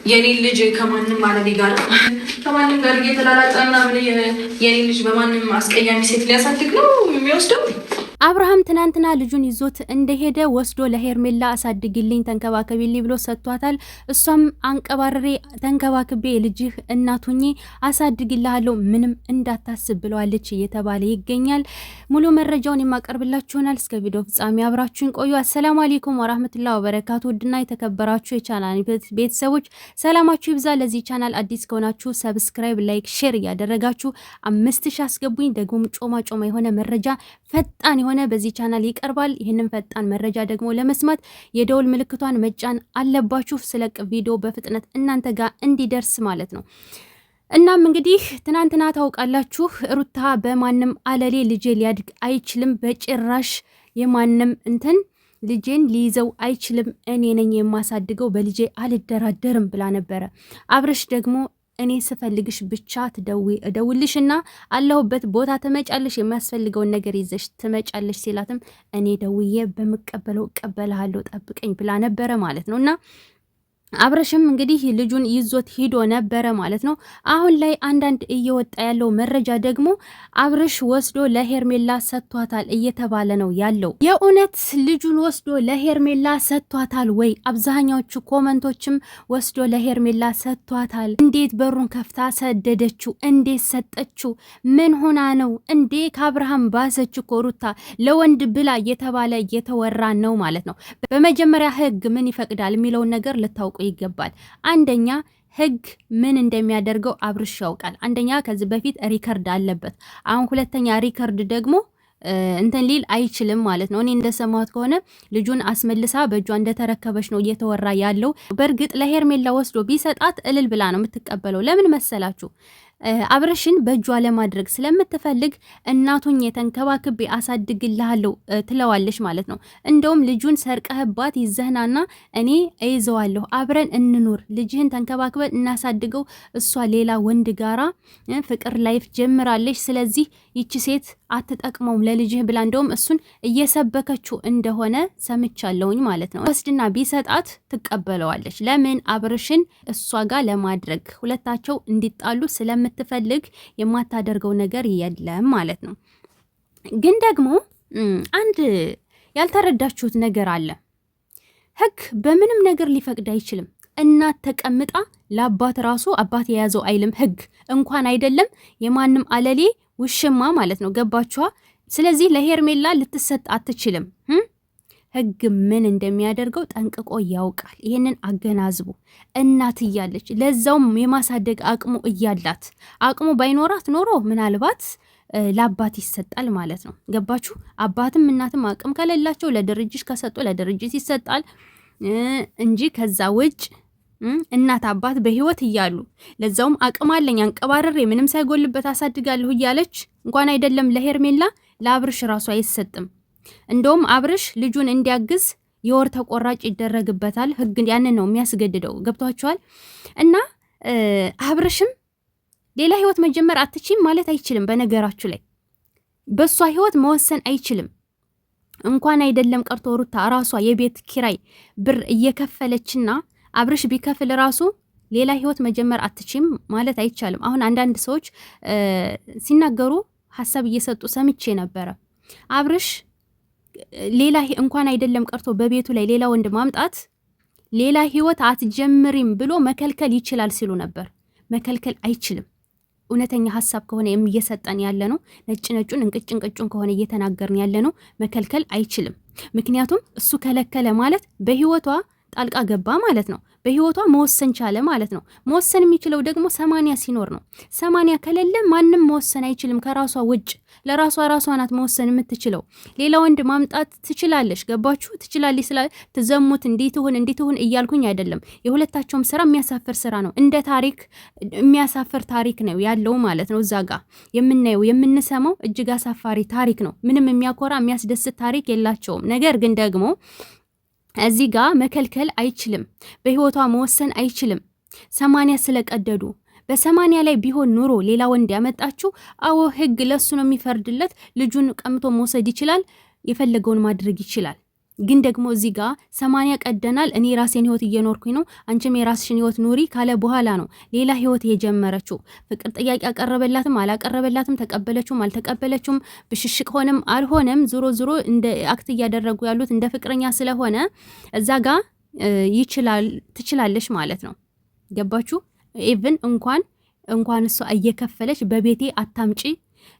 የኔ ልጅ ከማንም አለቤ ጋር ከማንም ጋር እየተላላጠና የኔ ልጅ በማንም አስቀያሚ ሴት ሊያሳድግ ነው የሚወስደው። አብርሃም ትናንትና ልጁን ይዞት እንደሄደ ወስዶ ለሄርሜላ አሳድግልኝ ተንከባከቢልኝ ብሎ ሰጥቷታል። እሷም አንቀባረሬ ተንከባክቤ ልጅህ እናቱኝ አሳድግልሃለሁ ምንም እንዳታስብ ብለዋለች እየተባለ ይገኛል። ሙሉ መረጃውን የማቀርብላችሁናል። እስከ ቪዲዮ ፍጻሜ አብራችሁን ቆዩ። አሰላሙ አለይኩም ወራህመቱላሂ ወበረካቱ። ውድና የተከበራችሁ የቻናል ቤተሰቦች ሰላማችሁ ይብዛ። ለዚህ ቻናል አዲስ ከሆናችሁ ሰብስክራይብ፣ ላይክ፣ ሼር እያደረጋችሁ 5000 አስገቡኝ። ደግሞ ጮማ የሆነ መረጃ ፈጣን ሆነ በዚህ ቻናል ይቀርባል። ይህንን ፈጣን መረጃ ደግሞ ለመስማት የደውል ምልክቷን መጫን አለባችሁ። ስለቅ ቪዲዮ በፍጥነት እናንተ ጋር እንዲደርስ ማለት ነው። እናም እንግዲህ ትናንትና ታውቃላችሁ ሩታ በማንም አለሌ ልጄ ሊያድግ አይችልም፣ በጭራሽ የማንም ልጄን ሊይዘው አይችልም፣ እኔ ነኝ የማሳድገው፣ በልጄ አልደራደርም ብላ ነበረ። አብርሽ ደግሞ እኔ ስፈልግሽ ብቻ እደውልሽና አለሁበት ቦታ ትመጫለሽ፣ የሚያስፈልገውን ነገር ይዘሽ ትመጫለሽ ሲላትም እኔ ደውዬ በመቀበለው እቀበልሃለሁ ጠብቀኝ ብላ ነበረ ማለት ነውና አብርሽም እንግዲህ ልጁን ይዞት ሂዶ ነበረ ማለት ነው። አሁን ላይ አንዳንድ እየወጣ ያለው መረጃ ደግሞ አብርሽ ወስዶ ለሄርሜላ ሰጥቷታል እየተባለ ነው ያለው። የእውነት ልጁን ወስዶ ለሄርሜላ ሰጥቷታል ወይ? አብዛኛዎቹ ኮመንቶችም ወስዶ ለሄርሜላ ሰጥቷታል። እንዴት በሩን ከፍታ ሰደደችው? እንዴት ሰጠችው? ምን ሆና ነው እንዴ? ከአብርሃም ባሰች እኮ ሩታ ለወንድ ብላ እየተባለ እየተወራ ነው ማለት ነው። በመጀመሪያ ህግ ምን ይፈቅዳል የሚለውን ነገር ልታውቁ ይገባል። አንደኛ ህግ ምን እንደሚያደርገው አብርሽ ያውቃል። አንደኛ ከዚህ በፊት ሪከርድ አለበት። አሁን ሁለተኛ ሪከርድ ደግሞ ሊል አይችልም ማለት ነው። እኔ እንደሰማሁት ከሆነ ልጁን አስመልሳ በእጇ እንደተረከበች ነው እየተወራ ያለው። በእርግጥ ለሄርሜላ ወስዶ ቢሰጣት እልል ብላ ነው የምትቀበለው። ለምን መሰላችሁ? አብርሽን በእጇ ለማድረግ ስለምትፈልግ እናቱን የተንከባክቤ አሳድግልሃለሁ ትለዋለች ማለት ነው። እንደውም ልጁን ሰርቀህባት ይዘህናና እኔ እይዘዋለሁ፣ አብረን እንኑር፣ ልጅህን ተንከባክበን እናሳድገው፣ እሷ ሌላ ወንድ ጋራ ፍቅር ላይፍ ጀምራለች፣ ስለዚህ ይቺ ሴት አትጠቅመውም ለልጅህ ብላ እንደውም እሱን እየሰበከችው እንደሆነ ሰምቻለሁኝ ማለት ነው። ወስድና ቢሰጣት ትቀበለዋለች። ለምን? አብርሽን እሷ ጋር ለማድረግ ሁለታቸው እንዲጣሉ ስለምትፈልግ የማታደርገው ነገር የለም ማለት ነው። ግን ደግሞ አንድ ያልተረዳችሁት ነገር አለ። ህግ በምንም ነገር ሊፈቅድ አይችልም። እናት ተቀምጣ ለአባት ራሱ አባት የያዘው አይልም ህግ። እንኳን አይደለም የማንም አለሌ ውሽማ ማለት ነው። ገባችኋ? ስለዚህ ለሄርሜላ ልትሰጥ አትችልም። ህግ ምን እንደሚያደርገው ጠንቅቆ ያውቃል። ይሄንን አገናዝቡ። እናት እያለች ለዛውም የማሳደግ አቅሙ እያላት አቅሙ ባይኖራት ኖሮ ምናልባት ለአባት ይሰጣል ማለት ነው። ገባችሁ? አባትም እናትም አቅም ከሌላቸው ለድርጅት ከሰጡ ለድርጅት ይሰጣል እንጂ ከዛ ውጭ እናት አባት በህይወት እያሉ ለዛውም አቅም አለኝ አንቀባረሬ ምንም ሳይጎልበት አሳድጋለሁ እያለች እንኳን አይደለም ለሄርሜላ ለአብርሽ ራሱ አይሰጥም። እንደውም አብርሽ ልጁን እንዲያግዝ የወር ተቆራጭ ይደረግበታል። ህግ ያንን ነው የሚያስገድደው። ገብቷችኋል? እና አብርሽም ሌላ ህይወት መጀመር አትችይም ማለት አይችልም። በነገራችሁ ላይ በሷ ህይወት መወሰን አይችልም። እንኳን አይደለም ቀርቶ ሩታ ራሷ የቤት ኪራይ ብር እየከፈለችና አብርሽ ቢከፍል ራሱ ሌላ ህይወት መጀመር አትችይም ማለት አይቻልም። አሁን አንዳንድ ሰዎች ሲናገሩ ሀሳብ እየሰጡ ሰምቼ ነበረ። አብርሽ ሌላ እንኳን አይደለም ቀርቶ በቤቱ ላይ ሌላ ወንድ ማምጣት ሌላ ህይወት አትጀምሪም ብሎ መከልከል ይችላል ሲሉ ነበር። መከልከል አይችልም። እውነተኛ ሀሳብ ከሆነ እየሰጠን ያለ ነው። ነጭ ነጩን እንቅጭን ከሆነ እየተናገርን ያለ ነው። መከልከል አይችልም። ምክንያቱም እሱ ከለከለ ማለት በህይወቷ ጣልቃ ገባ ማለት ነው። በህይወቷ መወሰን ቻለ ማለት ነው። መወሰን የሚችለው ደግሞ 80 ሲኖር ነው። 80 ከሌለ ማንም መወሰን አይችልም ከራሷ ውጭ። ለራሷ ናት መወሰን የምትችለው። ሌላ ወንድ ማምጣት ትችላለች። ገባችሁ? ትችላለች ስለ ትዘሙት እንዲትሁን እያልኩኝ አይደለም። የሁለታቸውም ስራ የሚያሳፍር ስራ ነው። እንደ ታሪክ የሚያሳፍር ታሪክ ነው ያለው ማለት ነው። እዛ ጋር የምናየው የምንሰማው እጅግ አሳፋሪ ታሪክ ነው። ምንም የሚያኮራ የሚያስደስት ታሪክ የላቸውም። ነገር ግን ደግሞ እዚህ ጋር መከልከል አይችልም። በህይወቷ መወሰን አይችልም። 80 ስለቀደዱ በ80 ላይ ቢሆን ኑሮ ሌላ ወንድ ያመጣችው አዎ ህግ ለሱ ነው የሚፈርድለት። ልጁን ቀምቶ መውሰድ ይችላል። የፈለገውን ማድረግ ይችላል። ግን ደግሞ እዚህ ጋር 80 ቀደናል። እኔ ራሴን ህይወት እየኖርኩኝ ነው፣ አንቺም የራስሽን ህይወት ኑሪ ካለ በኋላ ነው ሌላ ህይወት የጀመረችው። ፍቅር ጥያቄ አቀረበላትም አላቀረበላትም፣ ተቀበለችውም አልተቀበለችውም፣ ብሽሽቅ ሆነም አልሆነም፣ ዞሮ ዞሮ እንደ አክት እያደረጉ ያሉት እንደ ፍቅረኛ ስለሆነ እዛ ጋር ትችላለሽ ማለት ነው። ገባችሁ? ኢቭን እንኳን እሷ እየከፈለች በቤቴ አታምጪ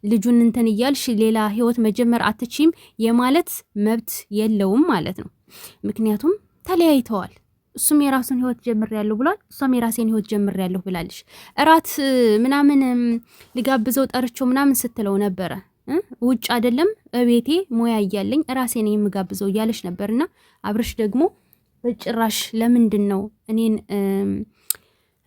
ልጁን እንትን እያልሽ ሌላ ህይወት መጀመር አትችም የማለት መብት የለውም ማለት ነው። ምክንያቱም ተለያይተዋል። እሱም የራሱን ህይወት ጀምሬያለሁ ብሏል፣ እሷም የራሴን ህይወት ጀምሬያለሁ ብላለች። እራት ምናምን ልጋብዘው ጠርቼው ምናምን ስትለው ነበረ። ውጭ አይደለም በቤቴ ሙያ እያለኝ ራሴን የምጋብዘው እያለች ነበርና አብርሽ ደግሞ በጭራሽ ለምንድን ነው እኔን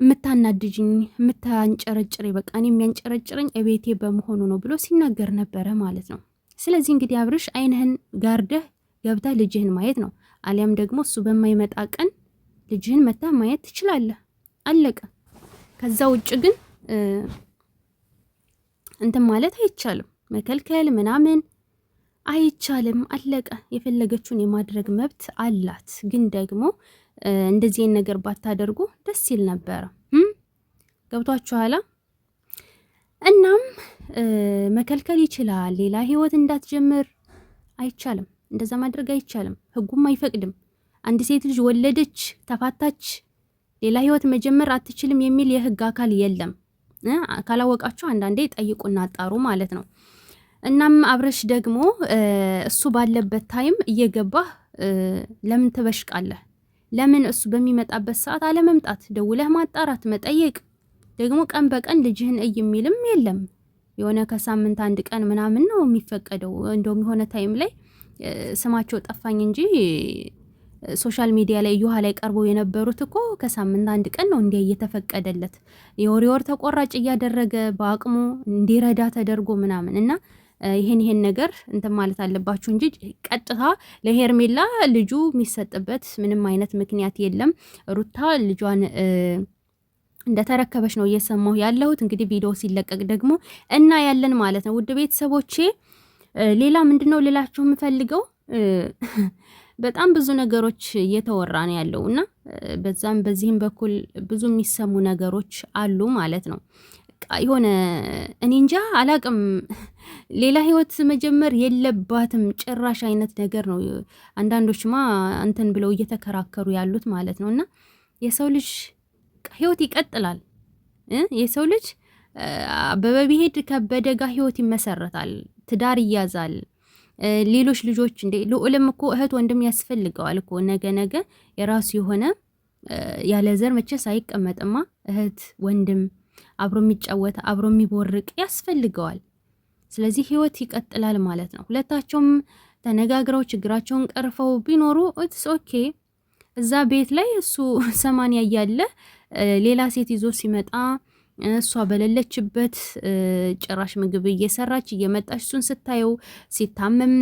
የምታናድጅኝ የምታንጨረጭሬ በቃ እኔ የሚያንጨረጭረኝ እቤቴ በመሆኑ ነው ብሎ ሲናገር ነበረ ማለት ነው። ስለዚህ እንግዲህ አብርሽ አይንህን ጋርደህ ገብተህ ልጅህን ማየት ነው። አሊያም ደግሞ እሱ በማይመጣ ቀን ልጅህን መታ ማየት ትችላለህ። አለቀ። ከዛ ውጭ ግን እንትን ማለት አይቻልም፣ መከልከል ምናምን አይቻልም። አለቀ። የፈለገችውን የማድረግ መብት አላት። ግን ደግሞ እንደዚህ ነገር ባታደርጉ ደስ ይል ነበረ። ገብቷችኋል? እናም መከልከል ይችላል። ሌላ ህይወት እንዳትጀምር አይቻልም። እንደዛ ማድረግ አይቻልም። ህጉም አይፈቅድም። አንድ ሴት ልጅ ወለደች፣ ተፋታች፣ ሌላ ህይወት መጀመር አትችልም የሚል የህግ አካል የለም። ካላወቃችሁ አንዳንዴ ጠይቁና አጣሩ ማለት ነው። እናም አብረሽ ደግሞ እሱ ባለበት ታይም እየገባህ ለምን ትበሽቃለህ? ለምን እሱ በሚመጣበት ሰዓት አለመምጣት? ደውለህ ማጣራት መጠየቅ። ደግሞ ቀን በቀን ልጅህን የሚልም የለም። የሆነ ከሳምንት አንድ ቀን ምናምን ነው የሚፈቀደው። እንደውም የሆነ ታይም ላይ ስማቸው ጠፋኝ እንጂ ሶሻል ሚዲያ ላይ ዩሃ ላይ ቀርበው የነበሩት እኮ ከሳምንት አንድ ቀን ነው እንዲያ እየተፈቀደለት የወር ተቆራጭ እያደረገ በአቅሙ እንዲረዳ ተደርጎ ምናምን እና ይሄን ነገር እንትን ማለት አለባችሁ እንጂ ቀጥታ ለሄርሜላ ልጁ የሚሰጥበት ምንም አይነት ምክንያት የለም። ሩታ ልጇን እንደተረከበች ነው እየሰማሁ ያለሁት። እንግዲህ ቪዲዮ ሲለቀቅ ደግሞ እና ያለን ማለት ነው። ውድ ቤተሰቦቼ ሌላ ምንድነው ልላችሁ የምፈልገው በጣም ብዙ ነገሮች እየተወራ ነው ያለውና በዛም በዚህም በኩል ብዙ የሚሰሙ ነገሮች አሉ ማለት ነው። የሆነ እኔ እንጃ አላቅም፣ ሌላ ህይወት መጀመር የለባትም ጭራሽ አይነት ነገር ነው አንዳንዶችማ እንትን ብለው እየተከራከሩ ያሉት ማለት ነውና የሰው ልጅ ህይወት ይቀጥላል። የሰው ልጅ በበቢሄድ ከበደ ጋር ህይወት ይመሰረታል፣ ትዳር ይያዛል፣ ሌሎች ልጆች እንደ ልዑልም እኮ እህት ወንድም ያስፈልገዋል እኮ ነገ የራሱ የሆነ ያለ ዘር መቼስ አይቀመጥማ። እህት ወንድም አብሮ የሚጫወት አብሮ የሚቦርቅ ያስፈልገዋል። ስለዚህ ህይወት ይቀጥላል ማለት ነው። ሁለታቸውም ተነጋግረው ችግራቸውን ቀርፈው ቢኖሩ ኢትስ ኦኬ። እዛ ቤት ላይ እሱ 80 እያለ ሌላ ሴት ይዞ ሲመጣ እሷ በሌለችበት ጭራሽ ምግብ እየሰራች እየመጣች እሱን ስታየው ሲታመም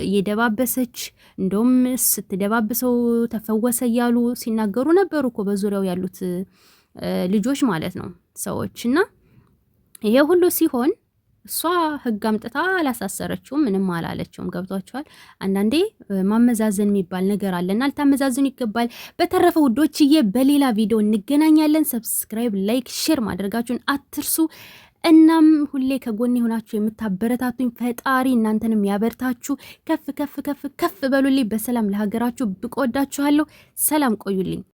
እየደባበሰች እንደውም ስትደባብሰው ተፈወሰ እያሉ ሲናገሩ ነበሩ እኮ በዙሪያው ያሉት ልጆች ማለት ነው ሰዎች። እና ይሄ ሁሉ ሲሆን እሷ ህግ አምጥታ አላሳሰረችውም፣ ምንም አላለችውም። ገብቷችኋል? አንዳንዴ ማመዛዘን የሚባል ነገር አለና ልታመዛዝኑ ይገባል። በተረፈ ውዶችዬ በሌላ ቪዲዮ እንገናኛለን። ሰብስክራይብ፣ ላይክ፣ ሼር ማድረጋችሁን አትርሱ። እናም ሁሌ ከጎኔ ሆናችሁ የምታበረታቱኝ ፈጣሪ እናንተንም ያበርታችሁ። ከፍ ከፍ ከፍ ከፍ በሉልኝ። በሰላም ለሀገራችሁ ብቆዳችኋለሁ። ሰላም ቆዩልኝ።